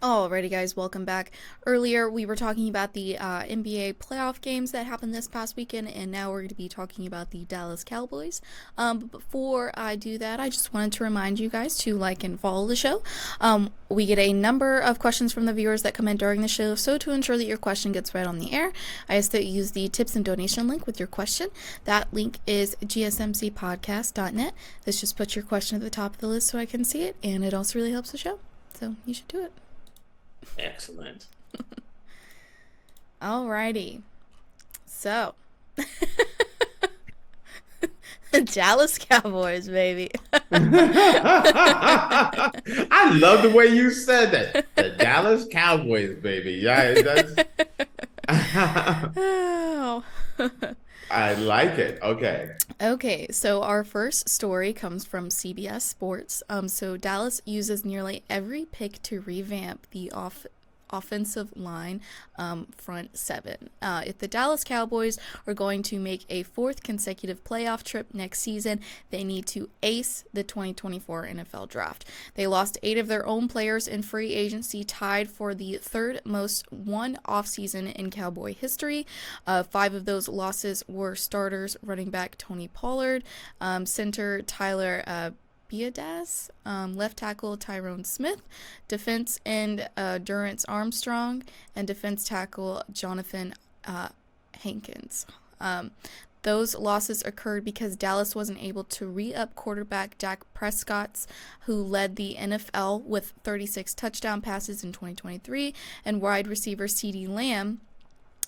Alrighty, guys, welcome back. Earlier, we were talking about the NBA playoff games that happened this past weekend, and now we're going to be talking about the Dallas Cowboys. But before I do that, I just wanted to remind you guys to like and follow the show. We get a number of questions from the viewers that come in during the show, so to ensure that your question gets read on the air, I ask that you use the tips and donation link with your question. That link is GSMCPodcast.net. This just puts your question at the top of the list so I can see it, and it also really helps the show, so you should do it. Excellent. Alrighty. So, the Dallas Cowboys, baby. I love the way you said that. The Dallas Cowboys, baby. Yeah, that's... Oh. I like it. Okay. Okay, so our first story comes from CBS Sports. So Dallas uses nearly every pick to revamp the offensive line front seven. If the Dallas Cowboys are going to make a fourth consecutive playoff trip next season, they need to ace the 2024 NFL Draft. They lost 8 of their own players in free agency, tied for the third most won offseason in Cowboy history. 5 of those losses were starters: running back Tony Pollard, center Tyler Biadasz, left tackle Tyron Smith, defense end Durance Armstrong, and defense tackle Jonathan Hankins. Those losses occurred because Dallas wasn't able to re-up quarterback Dak Prescott, who led the NFL with 36 touchdown passes in 2023, and wide receiver CeeDee Lamb,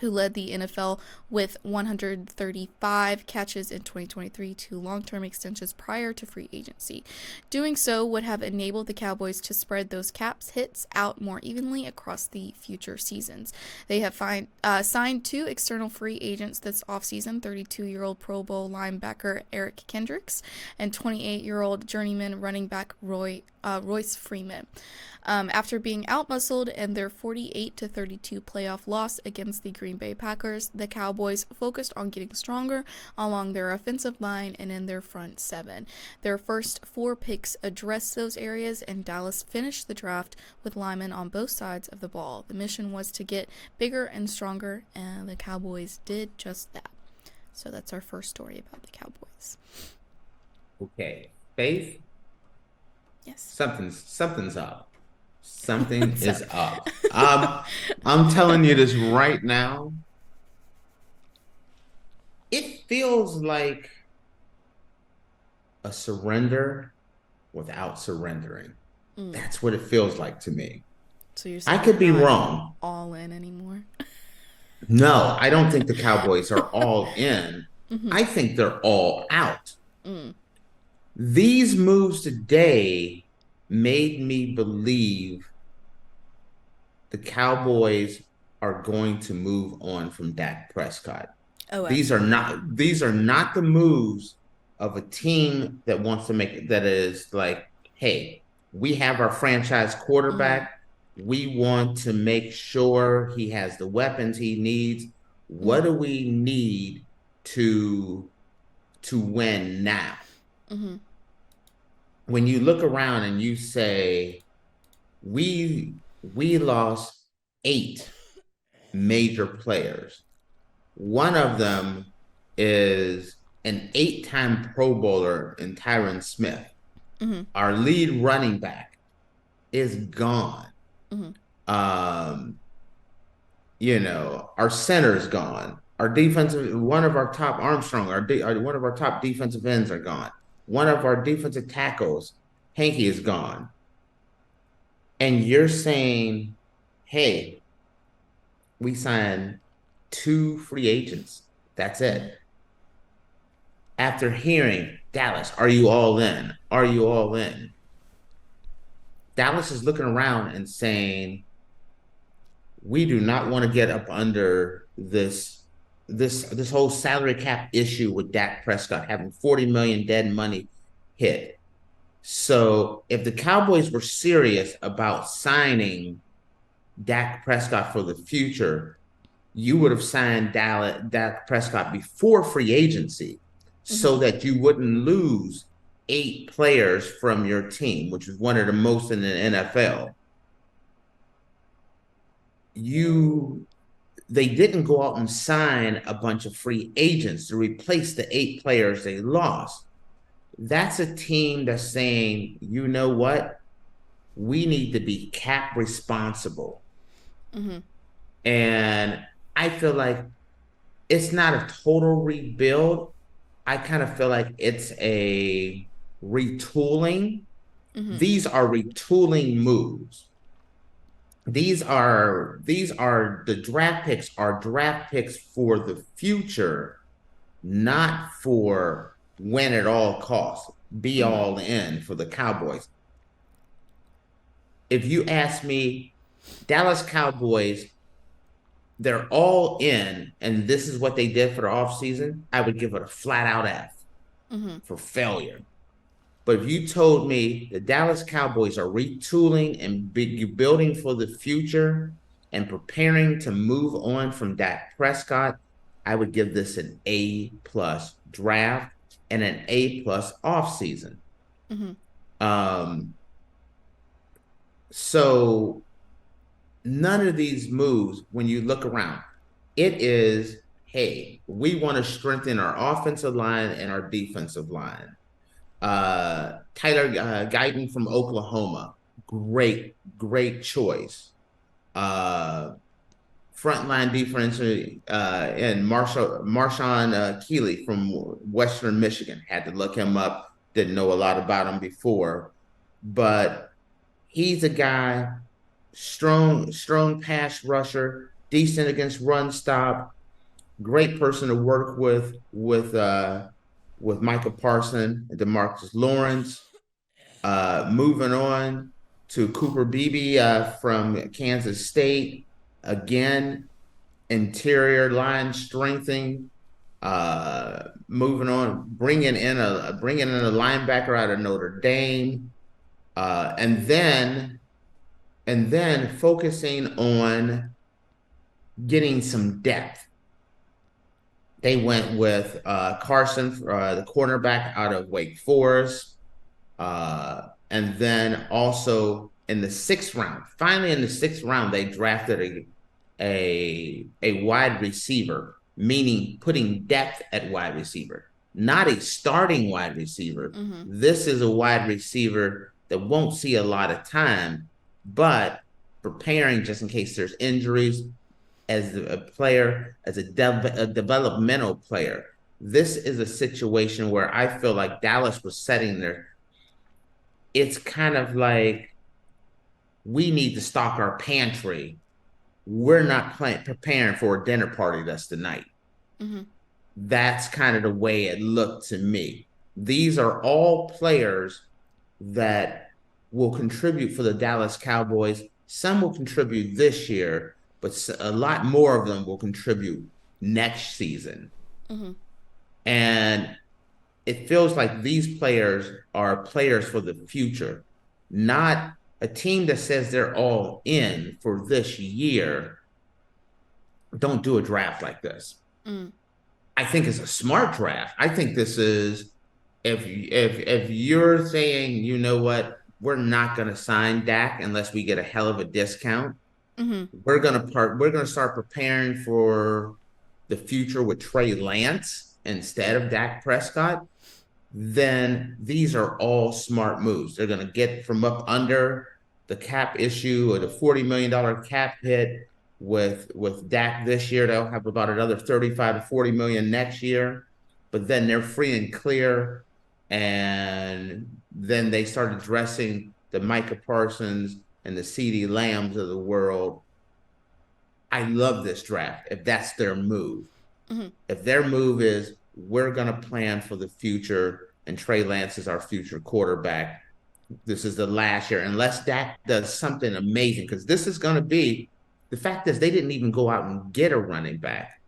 who led the NFL with 135 catches in 2023, to long-term extensions prior to free agency. Doing so would have enabled the Cowboys to spread those caps hits out more evenly across the future seasons. They have signed 2 external free agents this offseason: 32-year-old Pro Bowl linebacker Eric Kendricks and 28-year-old journeyman running back Royce Freeman. After being outmuscled in their 48-32 playoff loss against the Green Bay Packers, the Cowboys focused on getting stronger along their offensive line and in their front seven. Their first 4 picks addressed those areas, and Dallas finished the draft with linemen on both sides of the ball. The mission was to get bigger and stronger, and the Cowboys did just that. So that's our first story about the Cowboys. Okay. Faith? Yes. Something's up. Something is up. I'm telling you this right now. It feels like a surrender without surrendering. That's what it feels like to me. So you're I saying could be not wrong. all in anymore? No, I don't think the Cowboys are all in. I think they're all out. These moves today made me believe the Cowboys are going to move on from Dak Prescott. Oh, these are not the moves of a team that wants to make, that is like, hey, we have our franchise quarterback. We want to make sure he has the weapons he needs. What do we need to win now? When you look around and you say, we lost 8 major players. One of them is an 8-time Pro Bowler in Tyron Smith. Our lead running back is gone. Our center's gone. One of our top one of our top defensive ends are gone. One of our defensive tackles, Hanky, is gone. And you're saying, hey, we signed 2 free agents. That's it. After hearing, Dallas, are you all in? Are you all in? Dallas is looking around and saying, we do not want to get up under this whole salary cap issue with Dak Prescott having $40 million dead money hit. So if the Cowboys were serious about signing Dak Prescott for the future, you would have signed Dak Prescott before free agency so that you wouldn't lose 8 players from your team, which is one of the most in the NFL. they didn't go out and sign a bunch of free agents to replace the 8 players they lost. That's a team that's saying, you know what? We need to be cap responsible. Mm-hmm. And I feel like it's not a total rebuild. I kind of feel like it's a retooling. Mm-hmm. These are retooling moves. These are the draft picks are draft picks for the future, not for win at all costs, be Mm-hmm. all in for the Cowboys. If you ask me, Dallas Cowboys, they're all in, and this is what they did for the offseason, I would give it a flat out F Mm-hmm. for failure. But if you told me the Dallas Cowboys are retooling and building for the future and preparing to move on from Dak Prescott, I would give this an A plus draft and an A plus offseason. Mm-hmm. So none of these moves, when you look around, it is, hey, we want to strengthen our offensive line and our defensive line. Tyler Guyton from Oklahoma, great choice. Frontline defense and Marshawn Kneeland from Western Michigan. Had to look him up. Didn't know a lot about him before, but he's a guy, strong pass rusher, decent against run stop, great person to work with Michael Parson and DeMarcus Lawrence. Moving on to Cooper Beebe from Kansas State. Again, interior line strengthening. Moving on, bringing in a linebacker out of Notre Dame, and then focusing on getting some depth. They went with Carson, the cornerback out of Wake Forest. And then also in the 6th round, finally in the 6th round, they drafted a wide receiver, meaning putting depth at wide receiver, not a starting wide receiver. Mm-hmm. This is a wide receiver that won't see a lot of time, but preparing just in case there's injuries as a player, as a developmental player. This is a situation where I feel like Dallas was setting it's kind of like, we need to stock our pantry. We're not preparing for a dinner party that's tonight. Mm-hmm. That's kind of the way it looked to me. These are all players that will contribute for the Dallas Cowboys. Some will contribute this year, but a lot more of them will contribute next season. Mm-hmm. And it feels like these players are players for the future, not a team that says they're all in for this year. Don't do a draft like this. Mm. I think it's a smart draft. I think this is, if you're saying, you know what, we're not going to sign Dak unless we get a hell of a discount. Mm-hmm. We're gonna start preparing for the future with Trey Lance instead of Dak Prescott. Then these are all smart moves. They're gonna get from up under the cap issue or the $40 million cap hit with Dak this year. They'll have about another 35 to 40 million next year, but then they're free and clear. And then they start addressing the Micah Parsons and the CeeDee Lambs of the world. I love this draft if that's their move. Mm-hmm. If their move is, we're going to plan for the future and Trey Lance is our future quarterback, this is the last year, unless Dak does something amazing, because this is going to be, the fact is they didn't even go out and get a running back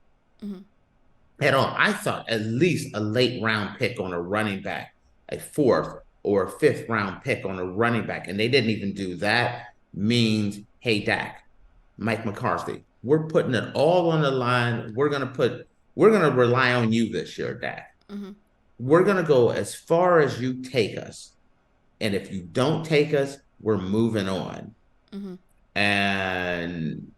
at all. I thought at least a late round pick on a running back, a 4th or a 5th round pick on a running back, and they didn't even do that. Means, hey, Dak, Mike McCarthy, we're putting it all on the line. We're going to rely on you this year, Dak. Mm-hmm. We're going to go as far as you take us. And if you don't take us, we're moving on. Mm-hmm. And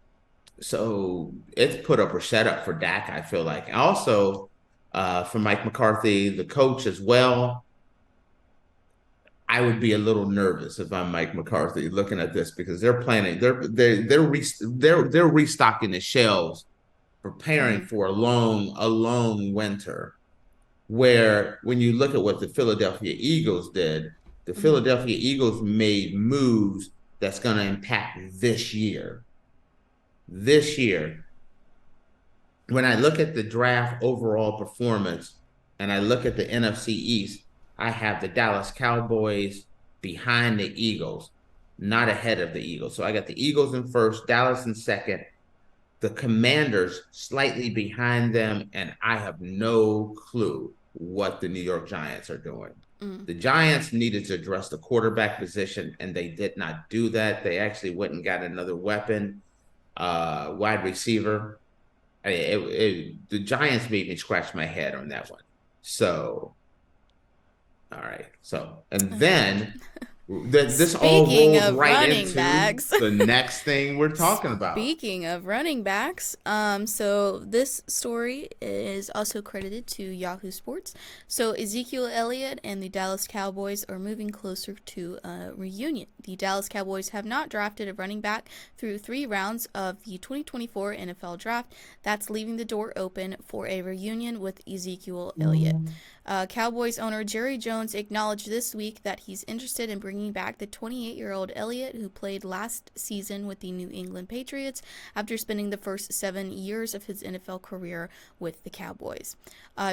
So it's put up or shut up for Dak, I feel like. Also, for Mike McCarthy, the coach as well. I would be a little nervous if I'm Mike McCarthy looking at this because they're planning, they're restocking the shelves, preparing Mm-hmm. for a long winter. Where when you look at what the Philadelphia Eagles did, the Mm-hmm. Philadelphia Eagles made moves that's going to impact this year. This year, when I look at the draft overall performance and I look at the NFC East, I have the Dallas Cowboys behind the Eagles, not ahead of the Eagles. So I got the Eagles in first, Dallas in second, the Commanders slightly behind them, and I have no clue what the New York Giants are doing. Mm-hmm. The Giants needed to address the quarterback position, and they did not do that. They actually went and got another weapon, wide receiver. The Giants made me scratch my head on that one. So, all right. So, and then this all Speaking rolls of right running into backs. the next thing we're talking about. Speaking of running backs, so this story is also credited to Yahoo Sports. So Ezekiel Elliott and the Dallas Cowboys are moving closer to a reunion. The Dallas Cowboys have not drafted a running back through 3 rounds of the 2024 NFL Draft. That's leaving the door open for a reunion with Ezekiel Elliott. Cowboys owner Jerry Jones acknowledged this week that he's interested in bringing back the 28-year-old Elliott, who played last season with the New England Patriots after spending the first 7 years of his NFL career with the Cowboys.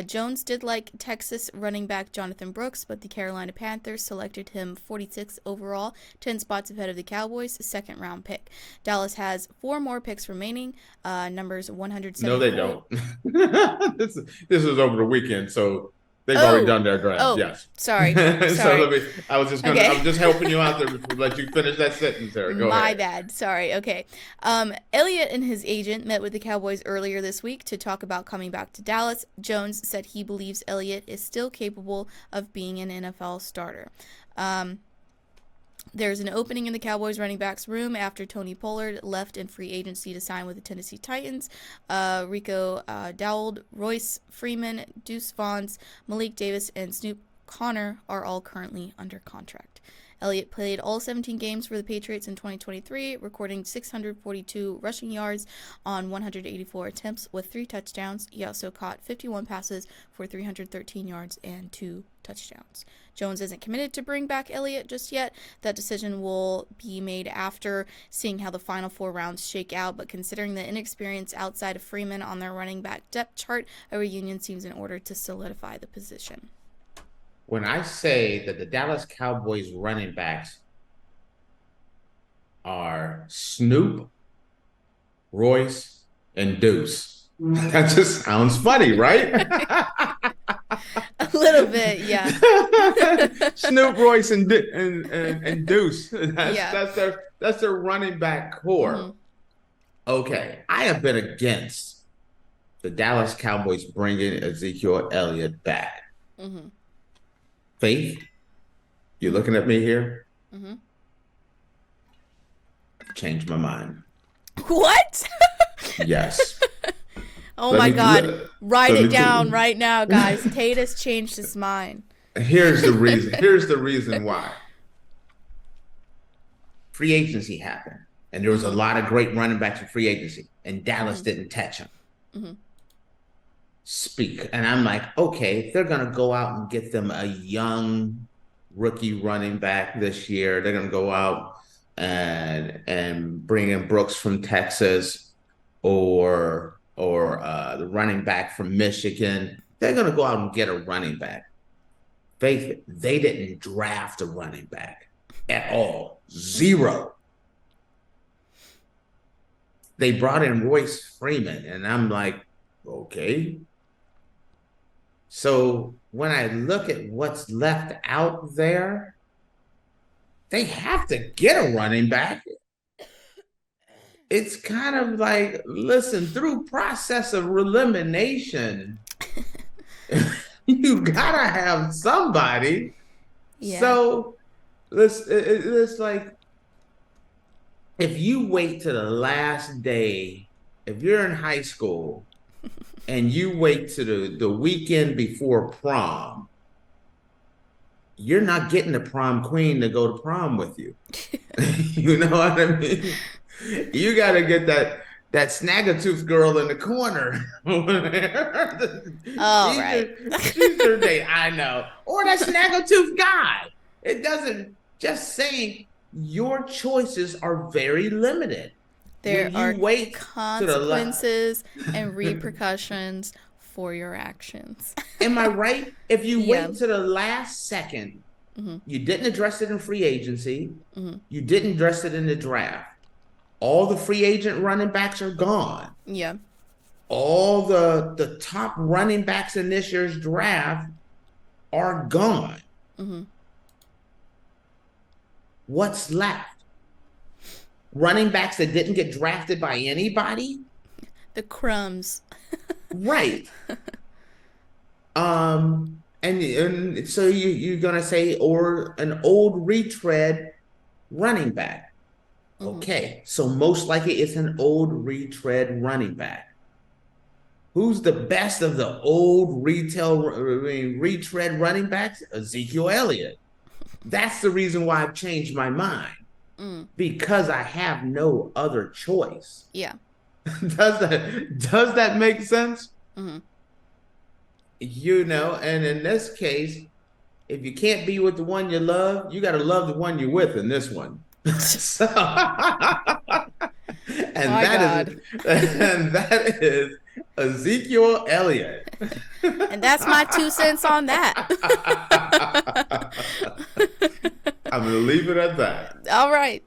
Jones did like Texas running back Jonathan Brooks, but the Carolina Panthers selected him 46th overall, 10 spots ahead of the Cowboys' second-round pick. Dallas has 4 more picks remaining, numbers 174. No, they don't. This is over the weekend, so they've already done their draft. Yes. Sorry. So I was just Okay. I was just helping you out there to let you finish that sentence there. Go My ahead. bad. Sorry. Okay. Elliott and his agent met with the Cowboys earlier this week to talk about coming back to Dallas. Jones said he believes Elliott is still capable of being an NFL starter. There's an opening in the Cowboys running backs room after Tony Pollard left in free agency to sign with the Tennessee Titans. Rico Dowd, Royce Freeman, Deuce Vaughns, Malik Davis, and Snoop Connor are all currently under contract. Elliott played all 17 games for the Patriots in 2023, recording 642 rushing yards on 184 attempts with 3 touchdowns. He also caught 51 passes for 313 yards and 2 touchdowns. Jones isn't committed to bring back Elliott just yet. That decision will be made after seeing how the final 4 rounds shake out, but considering the inexperience outside of Freeman on their running back depth chart, a reunion seems in order to solidify the position. When I say that the Dallas Cowboys running backs are Snoop, Royce, and Deuce, that just sounds funny, right? A little bit, yeah. Snoop, Royce, and Deuce. That's their running back core. Mm-hmm. Okay, I have been against the Dallas Cowboys bringing Ezekiel Elliott back. Mm-hmm. Faith, you looking at me here? Mm-hmm. Changed my mind. What? Yes. Oh my God. Write it down right now, guys. Tate has changed his mind. Here's the reason. Here's the reason why. Free agency happened, and there was a lot of great running backs in free agency, and Dallas didn't touch them. Mm-hmm. Speak. And I'm like, okay, they're going to go out and get them a young rookie running back this year. They're going to go out and bring in Brooks from Texas or the running back from Michigan. They're going to go out and get a running back. They didn't draft a running back at all. 0. They brought in Royce Freeman, and I'm like, okay. So when I look at what's left out there, they have to get a running back. It's kind of like, listen, through process of elimination, you gotta have somebody. Yeah. So it's like, if you wait to the last day if you're in high school and you wait to the weekend before prom, you're not getting the prom queen to go to prom with you. You know what I mean? You got to get that snaggletooth girl in the corner. All right. She's your date. I know. Or that snaggletooth guy. It doesn't, just saying your choices are very limited. There When are you wait consequences and repercussions for your actions. Am I right? If you Yeah. wait to the last second, Mm-hmm. you didn't address it in free agency, Mm-hmm. you didn't address it in the draft. All the free agent running backs are gone. Yeah. All the top running backs in this year's draft are gone. Mm-hmm. What's left? Running backs that didn't get drafted by anybody? The crumbs. Right. And so you're gonna say, or an old retread running back. Mm-hmm. Okay, so most likely it's an old retread running back. Who's the best of the old retread running backs? Ezekiel Elliott. That's the reason why I've changed my mind. Because I have no other choice. Yeah. Does that make sense? Mm-hmm. You know, and in this case, if you can't be with the one you love, you got to love the one you're with in this one. So, and that is Ezekiel Elliott. And that's my 2 cents on that. I'm going to leave it at that. All right.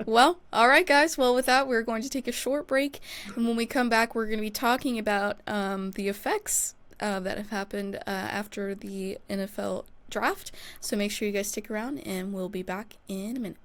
Well, all right, guys. Well, with that, we're going to take a short break. And when we come back, we're going to be talking about the effects that have happened after the NFL draft. So make sure you guys stick around, and we'll be back in a minute.